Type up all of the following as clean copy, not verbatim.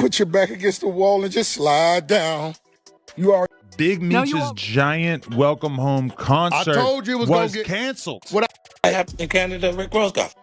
put your back against the wall and just slide down. You are Big Meech's giant welcome home concert I told you it was canceled. What I happened in Canada, Rick Ross got.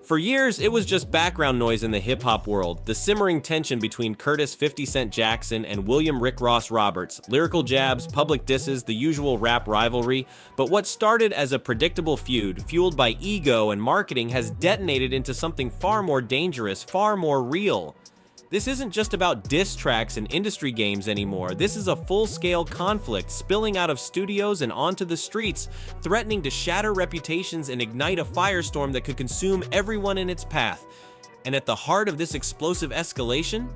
For years, it was just background noise in the hip-hop world, the simmering tension between Curtis 50 Cent Jackson and William Rick Ross Roberts, lyrical jabs, public disses, the usual rap rivalry. But what started as a predictable feud, fueled by ego and marketing, has detonated into something far more dangerous, far more real. This isn't just about diss tracks and industry games anymore. This is a full-scale conflict spilling out of studios and onto the streets, threatening to shatter reputations and ignite a firestorm that could consume everyone in its path. And at the heart of this explosive escalation,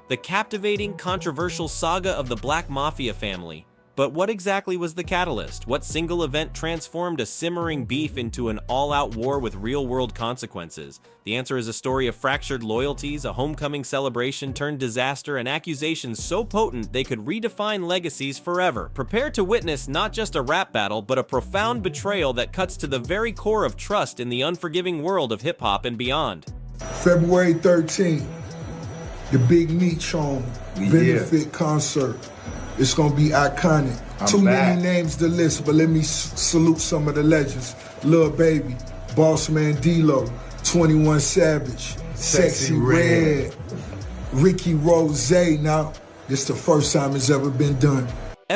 the captivating, controversial saga of the Black Mafia family. But what exactly was the catalyst? What single event transformed a simmering beef into an all-out war with real-world consequences? The answer is a story of fractured loyalties, a homecoming celebration turned disaster, and accusations so potent they could redefine legacies forever. Prepare to witness not just a rap battle, but a profound betrayal that cuts to the very core of trust in the unforgiving world of hip-hop and beyond. February 13th, the Big Meech home benefit concert. It's gonna be iconic. Too many names to list, but let me salute some of the legends. Lil Baby, Boss Man D-Lo, 21 Savage, Sexy Red, Ricky Rose. Now, this the first time it's ever been done.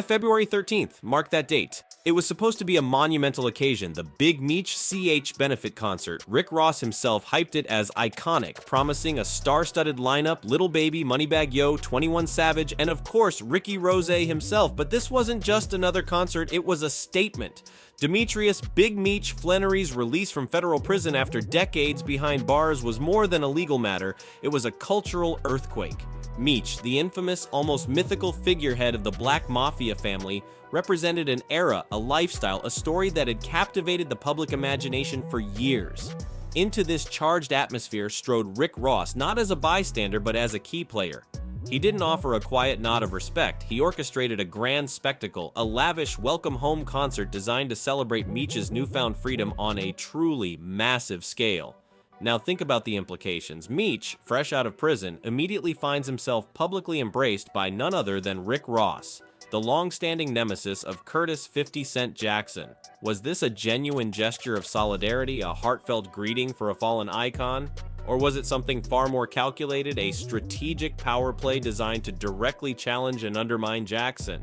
February 13th, mark that date. It was supposed to be a monumental occasion, the Big Meech CH benefit concert. Rick Ross himself hyped it as iconic, promising a star-studded lineup, Lil Baby, Moneybagg Yo, 21 Savage, and of course, Ricky Rose himself. But this wasn't just another concert, it was a statement. Demetrius Big Meech Flannery's release from federal prison after decades behind bars was more than a legal matter, it was a cultural earthquake. Meech, the infamous, almost mythical figurehead of the Black Mafia family, represented an era, a lifestyle, a story that had captivated the public imagination for years. Into this charged atmosphere strode Rick Ross, not as a bystander but as a key player. He didn't offer a quiet nod of respect, he orchestrated a grand spectacle, a lavish welcome home concert designed to celebrate Meech's newfound freedom on a truly massive scale. Now think about the implications. Meech, fresh out of prison, immediately finds himself publicly embraced by none other than Rick Ross, the long-standing nemesis of Curtis 50 Cent Jackson. Was this a genuine gesture of solidarity, a heartfelt greeting for a fallen icon? Or was it something far more calculated, a strategic power play designed to directly challenge and undermine Jackson?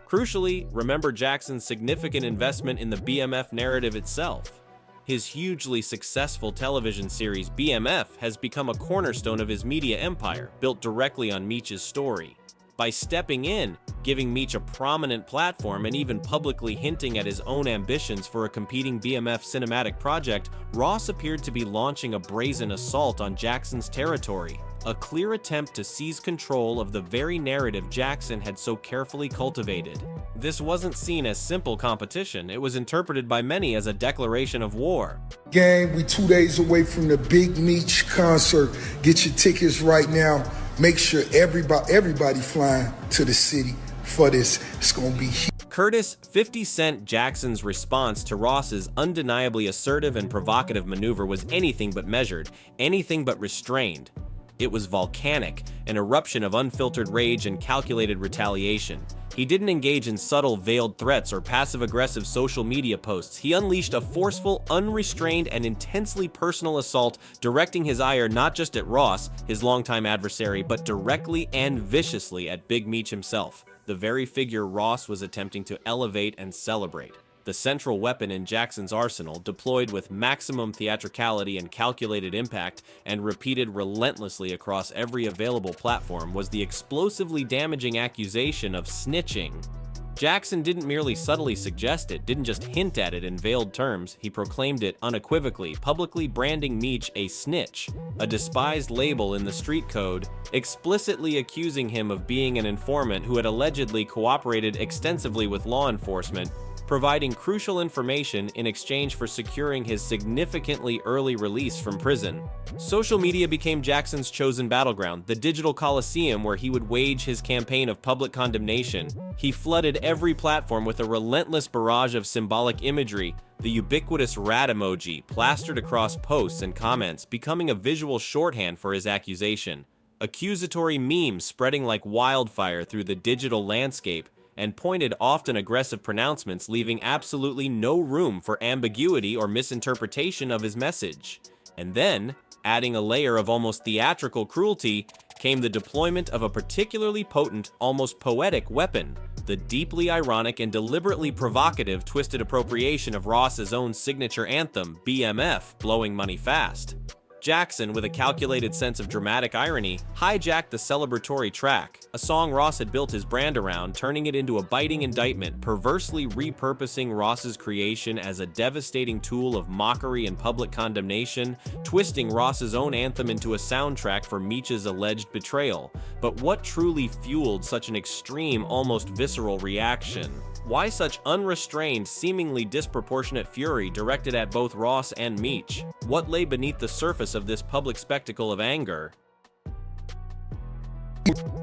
Crucially, remember Jackson's significant investment in the BMF narrative itself. His hugely successful television series BMF has become a cornerstone of his media empire, built directly on Meech's story. By stepping in, giving Meech a prominent platform, and even publicly hinting at his own ambitions for a competing BMF cinematic project, Ross appeared to be launching a brazen assault on Jackson's territory, a clear attempt to seize control of the very narrative Jackson had so carefully cultivated. This wasn't seen as simple competition, it was interpreted by many as a declaration of war. Gang, we 2 days away from the Big Meech concert. Get your tickets right now. Make sure everybody flying to the city for this. It's gonna be huge. Curtis 50 Cent Jackson's response to Ross's undeniably assertive and provocative maneuver was anything but measured, anything but restrained. It was volcanic, an eruption of unfiltered rage and calculated retaliation. He didn't engage in subtle, veiled threats or passive-aggressive social media posts. He unleashed a forceful, unrestrained, and intensely personal assault, directing his ire not just at Ross, his longtime adversary, but directly and viciously at Big Meech himself, the very figure Ross was attempting to elevate and celebrate. The central weapon in Jackson's arsenal, deployed with maximum theatricality and calculated impact, and repeated relentlessly across every available platform, was the explosively damaging accusation of snitching. Jackson didn't merely subtly suggest it, didn't just hint at it in veiled terms, he proclaimed it unequivocally, publicly branding Meech a snitch, a despised label in the street code, explicitly accusing him of being an informant who had allegedly cooperated extensively with law enforcement, providing crucial information in exchange for securing his significantly early release from prison. Social media became Jackson's chosen battleground, the digital coliseum where he would wage his campaign of public condemnation. He flooded every platform with a relentless barrage of symbolic imagery, the ubiquitous rat emoji plastered across posts and comments, becoming a visual shorthand for his accusation. Accusatory memes spreading like wildfire through the digital landscape, and pointed, often aggressive pronouncements leaving absolutely no room for ambiguity or misinterpretation of his message. And then, adding a layer of almost theatrical cruelty, came the deployment of a particularly potent, almost poetic weapon, the deeply ironic and deliberately provocative twisted appropriation of Ross's own signature anthem, BMF, Blowing Money Fast. Jackson, with a calculated sense of dramatic irony, hijacked the celebratory track, a song Ross had built his brand around, turning it into a biting indictment, perversely repurposing Ross's creation as a devastating tool of mockery and public condemnation, twisting Ross's own anthem into a soundtrack for Meech's alleged betrayal. But what truly fueled such an extreme, almost visceral reaction? Why such unrestrained, seemingly disproportionate fury directed at both Ross and Meech? What lay beneath the surface of this public spectacle of anger?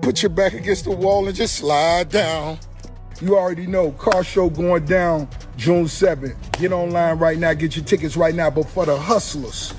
Put your back against the wall and just slide down. You already know, car show going down June 7th. Get online right now, get your tickets right now. But for the hustlers,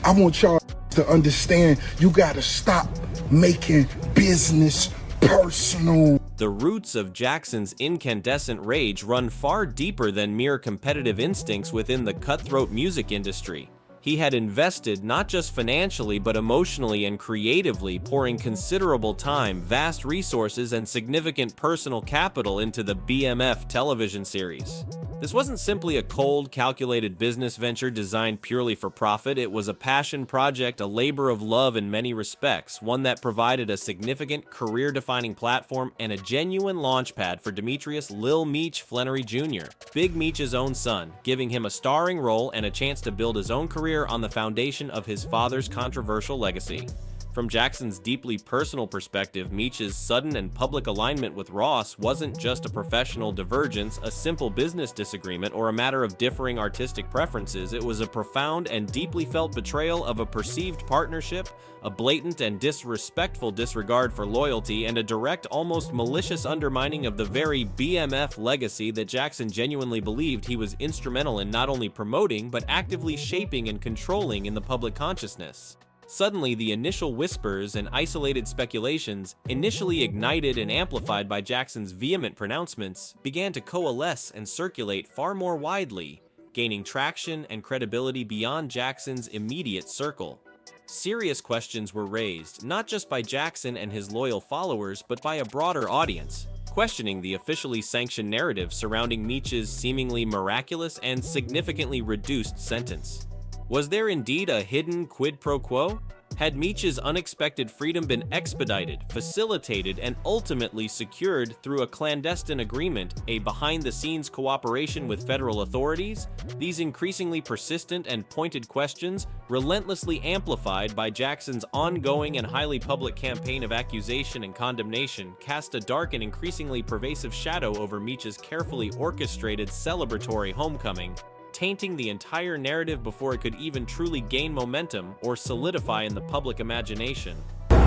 I want y'all to understand you gotta stop making business personal. The roots of Jackson's incandescent rage run far deeper than mere competitive instincts within the cutthroat music industry. He had invested not just financially but emotionally and creatively, pouring considerable time, vast resources, and significant personal capital into the BMF television series. This wasn't simply a cold, calculated business venture designed purely for profit. It was a passion project, a labor of love in many respects, one that provided a significant career-defining platform and a genuine launchpad for Demetrius Lil Meech Flannery Jr., Big Meech's own son, giving him a starring role and a chance to build his own career on the foundation of his father's controversial legacy. From Jackson's deeply personal perspective, Meech's sudden and public alignment with Ross wasn't just a professional divergence, a simple business disagreement, or a matter of differing artistic preferences. It was a profound and deeply felt betrayal of a perceived partnership, a blatant and disrespectful disregard for loyalty, and a direct, almost malicious undermining of the very BMF legacy that Jackson genuinely believed he was instrumental in not only promoting, but actively shaping and controlling in the public consciousness. Suddenly, the initial whispers and isolated speculations, initially ignited and amplified by Jackson's vehement pronouncements, began to coalesce and circulate far more widely, gaining traction and credibility beyond Jackson's immediate circle. Serious questions were raised, not just by Jackson and his loyal followers, but by a broader audience, questioning the officially sanctioned narrative surrounding Meech's seemingly miraculous and significantly reduced sentence. Was there indeed a hidden quid pro quo? Had Meech's unexpected freedom been expedited, facilitated, and ultimately secured through a clandestine agreement, a behind-the-scenes cooperation with federal authorities? These increasingly persistent and pointed questions, relentlessly amplified by Jackson's ongoing and highly public campaign of accusation and condemnation, cast a dark and increasingly pervasive shadow over Meech's carefully orchestrated celebratory homecoming, tainting the entire narrative before it could even truly gain momentum or solidify in the public imagination.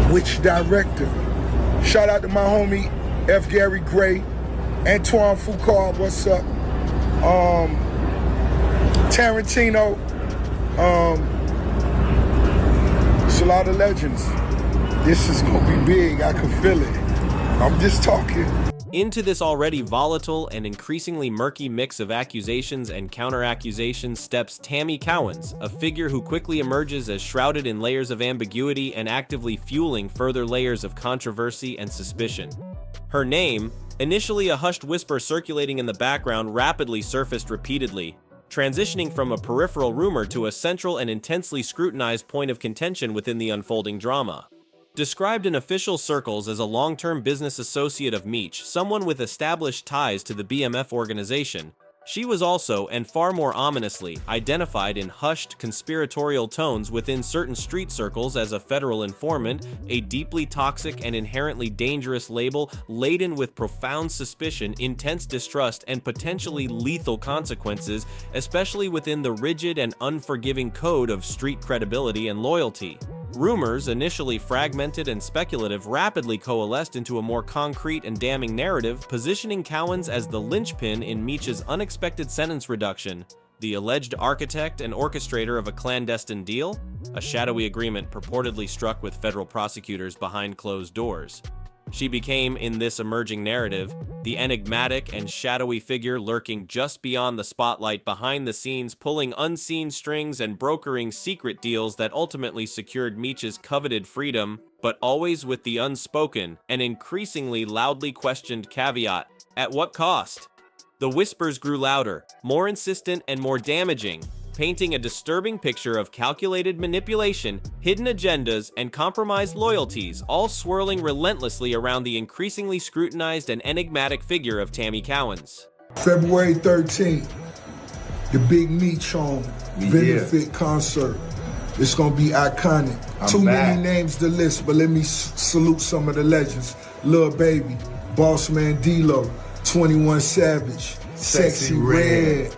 Which director? Shout out to my homie F. Gary Gray, Antoine Foucault, what's up? Tarantino. It's a lot of legends. This is gonna be big, I can feel it. I'm just talking. Into this already volatile and increasingly murky mix of accusations and counter-accusations steps Tammy Cowens, a figure who quickly emerges as shrouded in layers of ambiguity and actively fueling further layers of controversy and suspicion. Her name, initially a hushed whisper circulating in the background, rapidly surfaced repeatedly, transitioning from a peripheral rumor to a central and intensely scrutinized point of contention within the unfolding drama. Described in official circles as a long-term business associate of Meech, someone with established ties to the BMF organization, She was also, and far more ominously, identified in hushed, conspiratorial tones within certain street circles as a federal informant, a deeply toxic and inherently dangerous label laden with profound suspicion, intense distrust, and potentially lethal consequences, especially within the rigid and unforgiving code of street credibility and loyalty. Rumors, initially fragmented and speculative, rapidly coalesced into a more concrete and damning narrative, positioning Cowens as the linchpin in Meech's unexpected sentence reduction, the alleged architect and orchestrator of a clandestine deal, a shadowy agreement purportedly struck with federal prosecutors behind closed doors. She became, in this emerging narrative, the enigmatic and shadowy figure lurking just beyond the spotlight, behind the scenes, pulling unseen strings and brokering secret deals that ultimately secured Meech's coveted freedom, but always with the unspoken and increasingly loudly questioned caveat: at what cost? The whispers grew louder, more insistent and more damaging, painting a disturbing picture of calculated manipulation, hidden agendas, and compromised loyalties, all swirling relentlessly around the increasingly scrutinized and enigmatic figure of Tammy Cowens. February 13th, the Big Meech home benefit concert. It's gonna be iconic. Too many names to list, but let me salute some of the legends. Lil Baby, Boss Man D-Lo, 21 Savage, Sexy Red,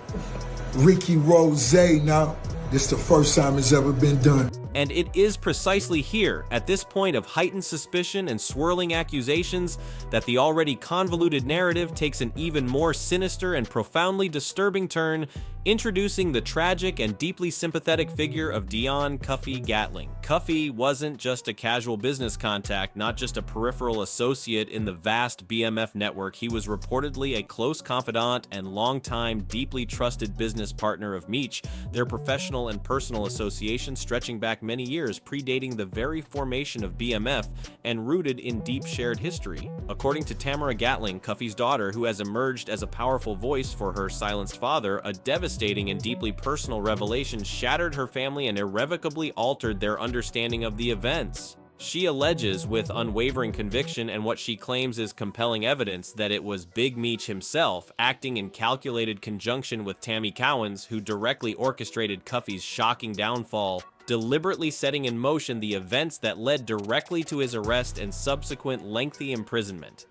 Ricky Rose. Now, this the first time it's ever been done. And it is precisely here, at this point of heightened suspicion and swirling accusations, that the already convoluted narrative takes an even more sinister and profoundly disturbing turn, introducing the tragic and deeply sympathetic figure of Dion Cuffy Gatling. Cuffy wasn't just a casual business contact, not just a peripheral associate in the vast BMF network. He was reportedly a close confidant and longtime, deeply trusted business partner of Meech, their professional and personal association stretching back many years, predating the very formation of BMF and rooted in deep shared history. According to Tamara Gatling, Cuffy's daughter, who has emerged as a powerful voice for her silenced father, a devastating and deeply personal revelation shattered her family and irrevocably altered their understanding of the events. She alleges with unwavering conviction and what she claims is compelling evidence that it was Big Meech himself, acting in calculated conjunction with Tammy Cowens, who directly orchestrated Cuffy's shocking downfall, deliberately setting in motion the events that led directly to his arrest and subsequent lengthy imprisonment.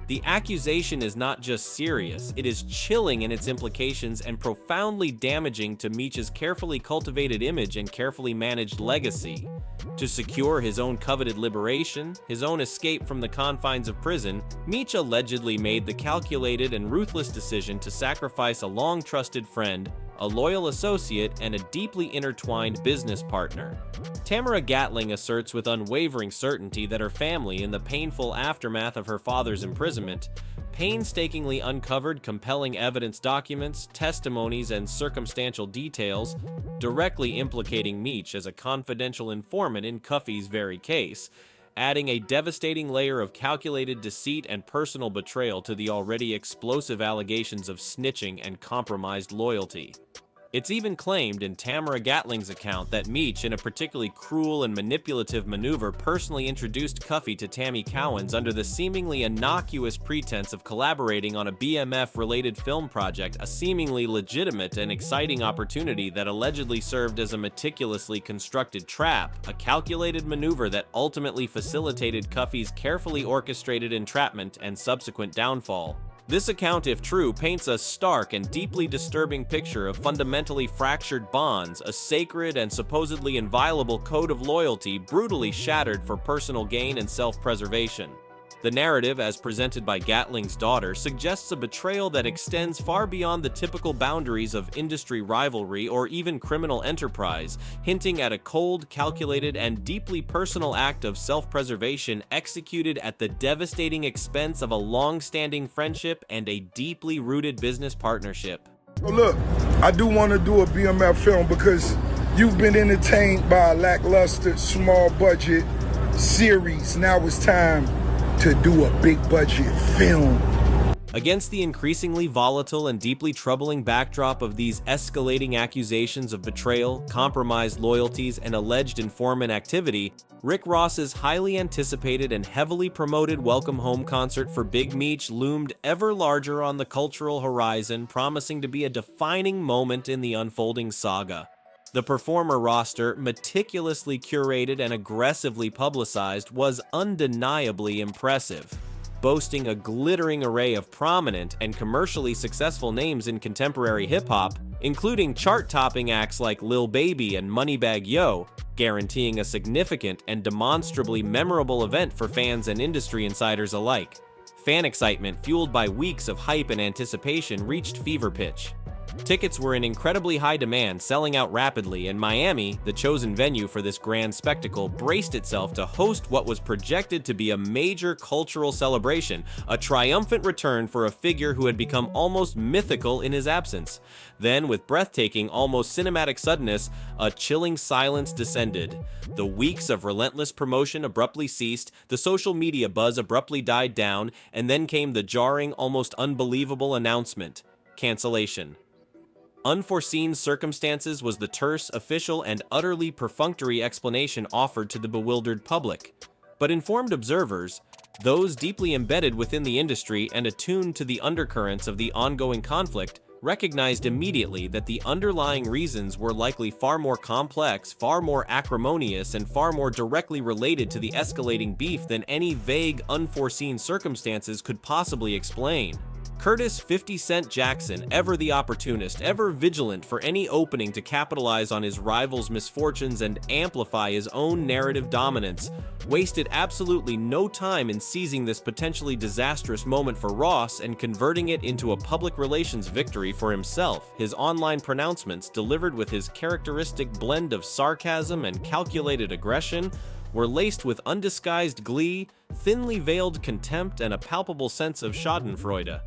The accusation is not just serious, it is chilling in its implications and profoundly damaging to Meech's carefully cultivated image and carefully managed legacy. To secure his own coveted liberation, his own escape from the confines of prison, Meech allegedly made the calculated and ruthless decision to sacrifice a long-trusted friend, a loyal associate, and a deeply intertwined business partner. Tamara Gatling asserts with unwavering certainty that her family, in the painful aftermath of her father's imprisonment, painstakingly uncovered compelling evidence documents, testimonies, and circumstantial details directly implicating Meech as a confidential informant in Cuffy's very case, adding a devastating layer of calculated deceit and personal betrayal to the already explosive allegations of snitching and compromised loyalty. It's even claimed in Tamara Gatling's account that Meech, in a particularly cruel and manipulative maneuver, personally introduced Cuffy to Tammy Cowens under the seemingly innocuous pretense of collaborating on a BMF-related film project, a seemingly legitimate and exciting opportunity that allegedly served as a meticulously constructed trap, a calculated maneuver that ultimately facilitated Cuffy's carefully orchestrated entrapment and subsequent downfall. This account, if true, paints a stark and deeply disturbing picture of fundamentally fractured bonds, a sacred and supposedly inviolable code of loyalty brutally shattered for personal gain and self-preservation. The narrative, as presented by Gatling's daughter, suggests a betrayal that extends far beyond the typical boundaries of industry rivalry or even criminal enterprise, hinting at a cold, calculated, and deeply personal act of self-preservation executed at the devastating expense of a long-standing friendship and a deeply rooted business partnership. Well, look, I do want to do a BMF film because you've been entertained by a lackluster, small-budget series. Now it's time to do a big budget film. Against the increasingly volatile and deeply troubling backdrop of these escalating accusations of betrayal, compromised loyalties, and alleged informant activity, Rick Ross's highly anticipated and heavily promoted Welcome Home concert for Big Meech loomed ever larger on the cultural horizon, promising to be a defining moment in the unfolding saga. The performer roster, meticulously curated and aggressively publicized, was undeniably impressive, boasting a glittering array of prominent and commercially successful names in contemporary hip-hop, including chart-topping acts like Lil Baby and Moneybagg Yo, guaranteeing a significant and demonstrably memorable event for fans and industry insiders alike. Fan excitement, fueled by weeks of hype and anticipation, reached fever pitch. Tickets were in incredibly high demand, selling out rapidly, and Miami, the chosen venue for this grand spectacle, braced itself to host what was projected to be a major cultural celebration, a triumphant return for a figure who had become almost mythical in his absence. Then, with breathtaking, almost cinematic suddenness, a chilling silence descended. The weeks of relentless promotion abruptly ceased, the social media buzz abruptly died down, and then came the jarring, almost unbelievable announcement: cancellation. Unforeseen circumstances was the terse, official, and utterly perfunctory explanation offered to the bewildered public. But informed observers, those deeply embedded within the industry and attuned to the undercurrents of the ongoing conflict, recognized immediately that the underlying reasons were likely far more complex, far more acrimonious, and far more directly related to the escalating beef than any vague, unforeseen circumstances could possibly explain. Curtis 50 Cent Jackson, ever the opportunist, ever vigilant for any opening to capitalize on his rival's misfortunes and amplify his own narrative dominance, wasted absolutely no time in seizing this potentially disastrous moment for Ross and converting it into a public relations victory for himself. His online pronouncements, delivered with his characteristic blend of sarcasm and calculated aggression, were laced with undisguised glee, thinly veiled contempt, and a palpable sense of schadenfreude.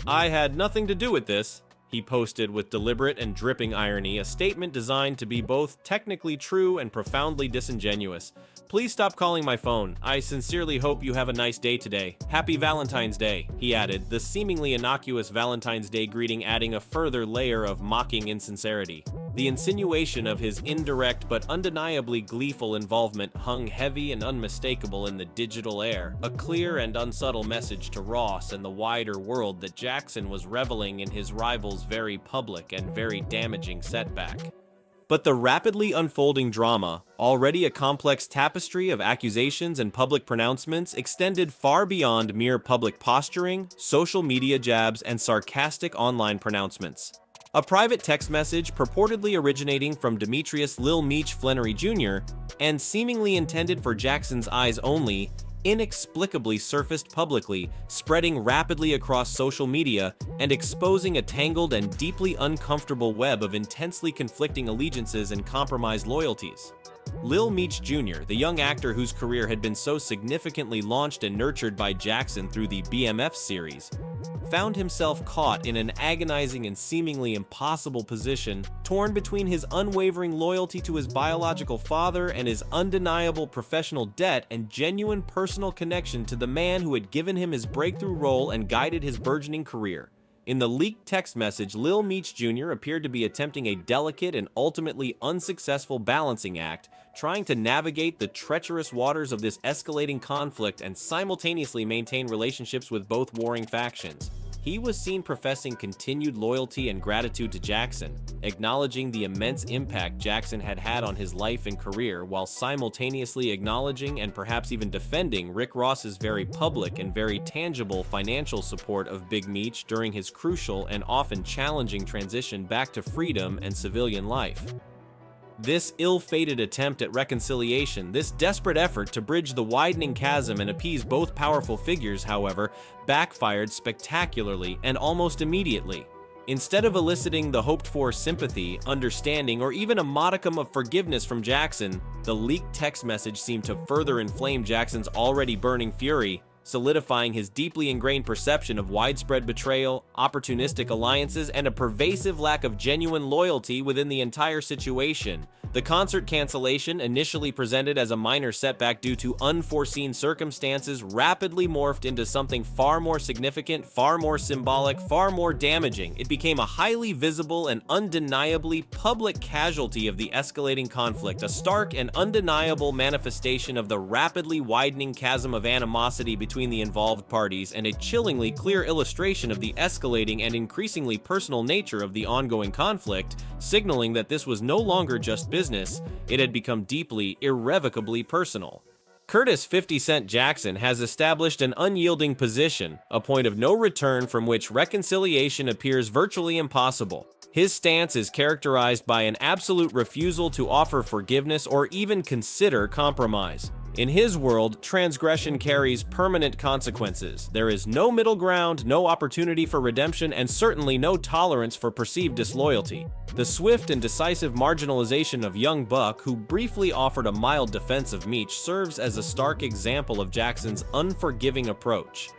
"I had nothing to do with this," he posted with deliberate and dripping irony, a statement designed to be both technically true and profoundly disingenuous. "Please stop calling my phone. I sincerely hope you have a nice day today. Happy Valentine's Day," he added, the seemingly innocuous Valentine's Day greeting adding a further layer of mocking insincerity. The insinuation of his indirect but undeniably gleeful involvement hung heavy and unmistakable in the digital air, a clear and unsubtle message to Ross and the wider world that Jackson was reveling in his rival's very public and very damaging setback. But the rapidly unfolding drama, already a complex tapestry of accusations and public pronouncements, extended far beyond mere public posturing, social media jabs, and sarcastic online pronouncements. A private text message purportedly originating from Demetrius Lil Meech Flannery Jr. and seemingly intended for Jackson's eyes only, inexplicably surfaced publicly, spreading rapidly across social media and exposing a tangled and deeply uncomfortable web of intensely conflicting allegiances and compromised loyalties. Lil Meech Jr., the young actor whose career had been so significantly launched and nurtured by Jackson through the BMF series, found himself caught in an agonizing and seemingly impossible position, torn between his unwavering loyalty to his biological father and his undeniable professional debt and genuine personal connection to the man who had given him his breakthrough role and guided his burgeoning career. In the leaked text message, Lil Meech Jr. appeared to be attempting a delicate and ultimately unsuccessful balancing act, trying to navigate the treacherous waters of this escalating conflict and simultaneously maintain relationships with both warring factions. He was seen professing continued loyalty and gratitude to Jackson, acknowledging the immense impact Jackson had had on his life and career, while simultaneously acknowledging and perhaps even defending Rick Ross's very public and very tangible financial support of Big Meech during his crucial and often challenging transition back to freedom and civilian life. This ill-fated attempt at reconciliation, this desperate effort to bridge the widening chasm and appease both powerful figures, however, backfired spectacularly and almost immediately. Instead of eliciting the hoped-for sympathy, understanding, or even a modicum of forgiveness from Jackson, the leaked text message seemed to further inflame Jackson's already burning fury, solidifying his deeply ingrained perception of widespread betrayal, opportunistic alliances, and a pervasive lack of genuine loyalty within the entire situation. The concert cancellation, initially presented as a minor setback due to unforeseen circumstances, rapidly morphed into something far more significant, far more symbolic, far more damaging. It became a highly visible and undeniably public casualty of the escalating conflict, a stark and undeniable manifestation of the rapidly widening chasm of animosity between the involved parties, and a chillingly clear illustration of the escalating and increasingly personal nature of the ongoing conflict, signaling that this was no longer just business, it had become deeply, irrevocably personal. Curtis 50 Cent Jackson has established an unyielding position, a point of no return from which reconciliation appears virtually impossible. His stance is characterized by an absolute refusal to offer forgiveness or even consider compromise. In his world, transgression carries permanent consequences. There is no middle ground, no opportunity for redemption, and certainly no tolerance for perceived disloyalty. The swift and decisive marginalization of young Buck, who briefly offered a mild defense of Meech, serves as a stark example of Jackson's unforgiving approach.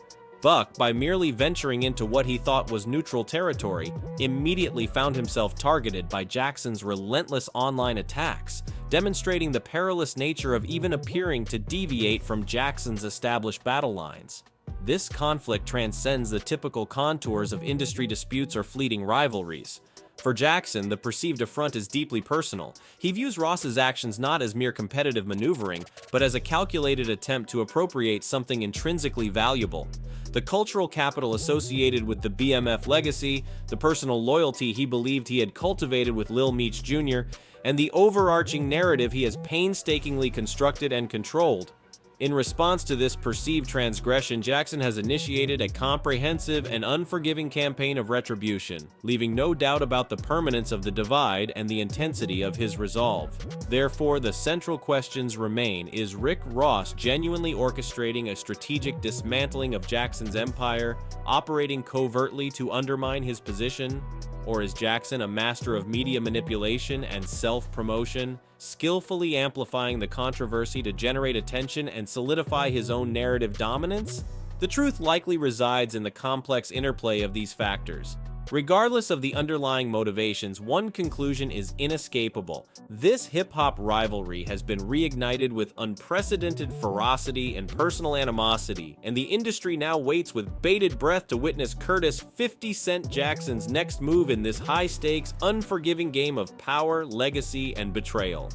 Buck, by merely venturing into what he thought was neutral territory, immediately found himself targeted by Jackson's relentless online attacks, demonstrating the perilous nature of even appearing to deviate from Jackson's established battle lines. This conflict transcends the typical contours of industry disputes or fleeting rivalries. For Jackson, the perceived affront is deeply personal. He views Ross's actions not as mere competitive maneuvering, but as a calculated attempt to appropriate something intrinsically valuable. The cultural capital associated with the BMF legacy, the personal loyalty he believed he had cultivated with Lil Meech Jr., and the overarching narrative he has painstakingly constructed and controlled. In response to this perceived transgression, Jackson has initiated a comprehensive and unforgiving campaign of retribution, leaving no doubt about the permanence of the divide and the intensity of his resolve. Therefore, the central questions remain: is Rick Ross genuinely orchestrating a strategic dismantling of Jackson's empire, operating covertly to undermine his position? Or is Jackson a master of media manipulation and self-promotion, skillfully amplifying the controversy to generate attention and solidify his own narrative dominance? The truth likely resides in the complex interplay of these factors. Regardless of the underlying motivations, one conclusion is inescapable. This hip-hop rivalry has been reignited with unprecedented ferocity and personal animosity, and the industry now waits with bated breath to witness Curtis 50 Cent Jackson's next move in this high-stakes, unforgiving game of power, legacy, and betrayal.